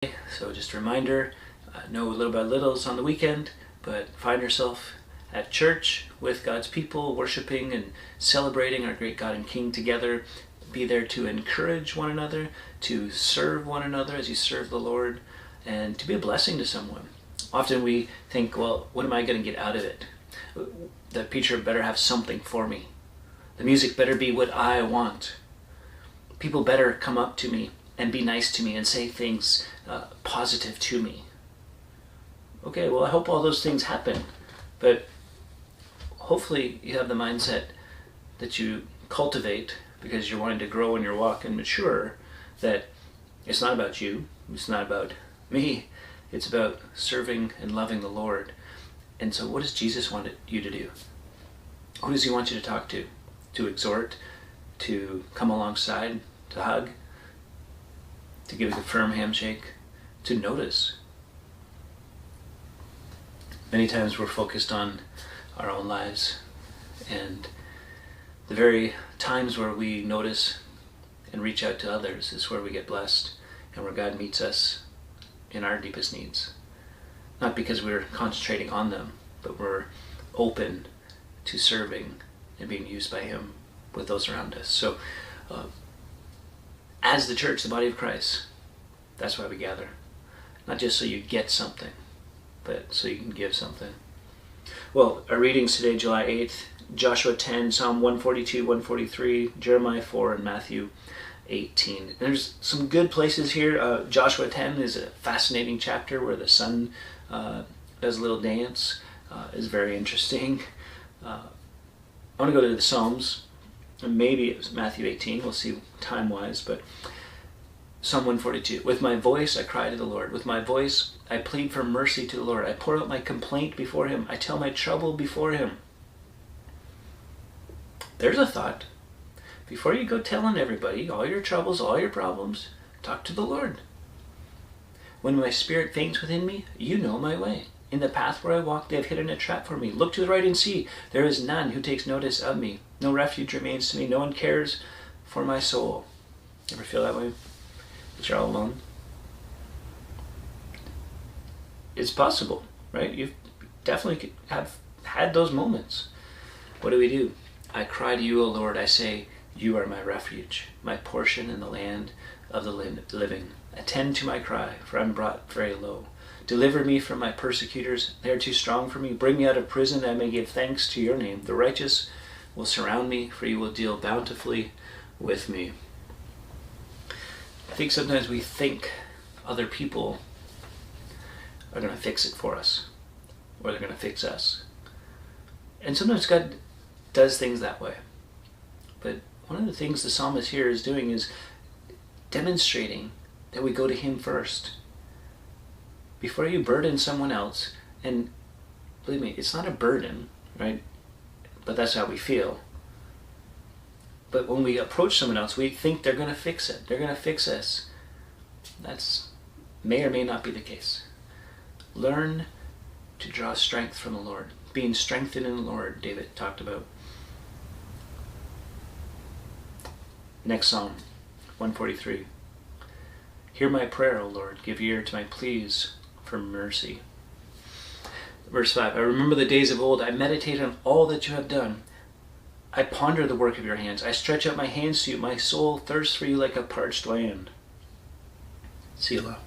So just a reminder, know little by little it's on the weekend, but find yourself at church with God's people, worshiping and celebrating our great God and King together. Be there to encourage one another, to serve one another as you serve the Lord, and to be a blessing to someone. Often we think, well, what am I going to get out of it? The preacher better have something for me. The music better be what I want. People better come up to me and be nice to me and say things positive to me. Okay, well, I hope all those things happen, but hopefully you have the mindset that you cultivate because you're wanting to grow in your walk and mature, that it's not about you, it's not about me, it's about serving and loving the Lord. And so what does Jesus want you to do? Who does he want you to talk to? To exhort, to come alongside, to hug, to give a firm handshake, to notice. Many times we're focused on our own lives, and the very times where we notice and reach out to others is where we get blessed and where God meets us in our deepest needs. Not because we're concentrating on them, but we're open to serving and being used by him with those around us. So as the church, the body of Christ, that's why we gather. Not just so you get something, but so you can give something. Well, our readings today, July 8th, Joshua 10, Psalm 142, 143, Jeremiah 4, and Matthew 18. And there's some good places here. Joshua 10 is a fascinating chapter where the sun does a little dance. Is very interesting. I want to go to the Psalms. And maybe it was Matthew 18. We'll see time-wise, but Psalm 142. With my voice I cry to the Lord. With my voice I plead for mercy to the Lord. I pour out my complaint before him. I tell my trouble before him. There's a thought. Before you go telling everybody all your troubles, all your problems, talk to the Lord. When my spirit faints within me, you know my way. In the path where I walk, they have hidden a trap for me. Look to the right and see. There is none who takes notice of me. No refuge remains to me. No one cares for my soul. Ever feel that way? That you're all alone? It's possible, right? You definitely have had those moments. What do? I cry to you, O Lord. I say, you are my refuge, my portion in the land of the living. Attend to my cry, for I'm brought very low. Deliver me from my persecutors. They are too strong for me. Bring me out of prison that I may give thanks to your name. The righteous will surround me, for you will deal bountifully with me. I think sometimes we think other people are going to fix it for us, or they're going to fix us. And sometimes God does things that way. But one of the things the psalmist here is doing is demonstrating that we go to him first. Before you burden someone else, and believe me, it's not a burden, right? But that's how we feel. But when we approach someone else, we think they're going to fix it. They're going to fix us. That's may or may not be the case. Learn to draw strength from the Lord. Being strengthened in the Lord, David talked about. Next Psalm, 143. Hear my prayer, O Lord. Give ear to my pleas for mercy. Verse 5. I remember the days of old. I meditate on all that you have done. I ponder the work of your hands. I stretch out my hands to you. My soul thirsts for you like a parched land. Selah.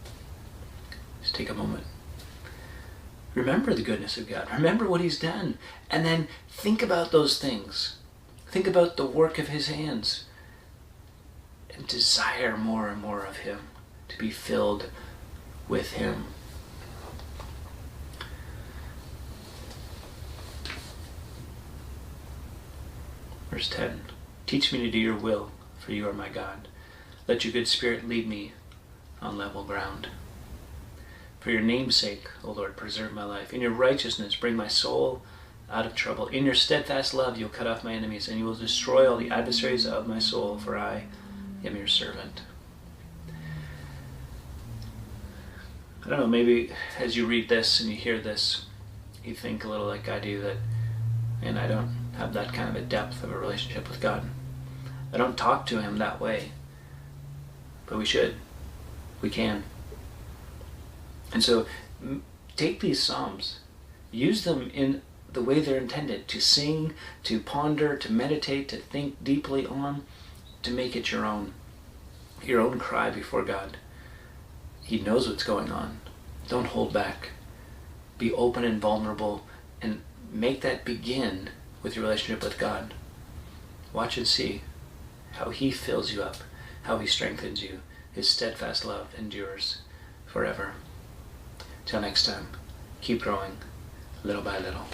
Just take a moment. Remember the goodness of God. Remember what he's done. And then think about those things. Think about the work of his hands. And desire more and more of him. To be filled with him. Verse 10. Teach me to do your will, for you are my God. Let your good spirit lead me on level ground. For your name's sake, O Lord, preserve my life. In your righteousness, bring my soul out of trouble. In your steadfast love, you'll cut off my enemies, and you will destroy all the adversaries of my soul, for I am your servant. I don't know, maybe as you read this and you hear this, you think a little like I do that, and I don't have that kind of a depth of a relationship with God. I don't talk to him that way. But we should. We can. And so take these Psalms, use them in the way they're intended, to sing, to ponder, to meditate, to think deeply on, to make it your own cry before God. He knows what's going on. Don't hold back. Be open and vulnerable, and make that begin with your relationship with God. Watch and see how He fills you up, how He strengthens you. His steadfast love endures forever. Till next time, keep growing little by little.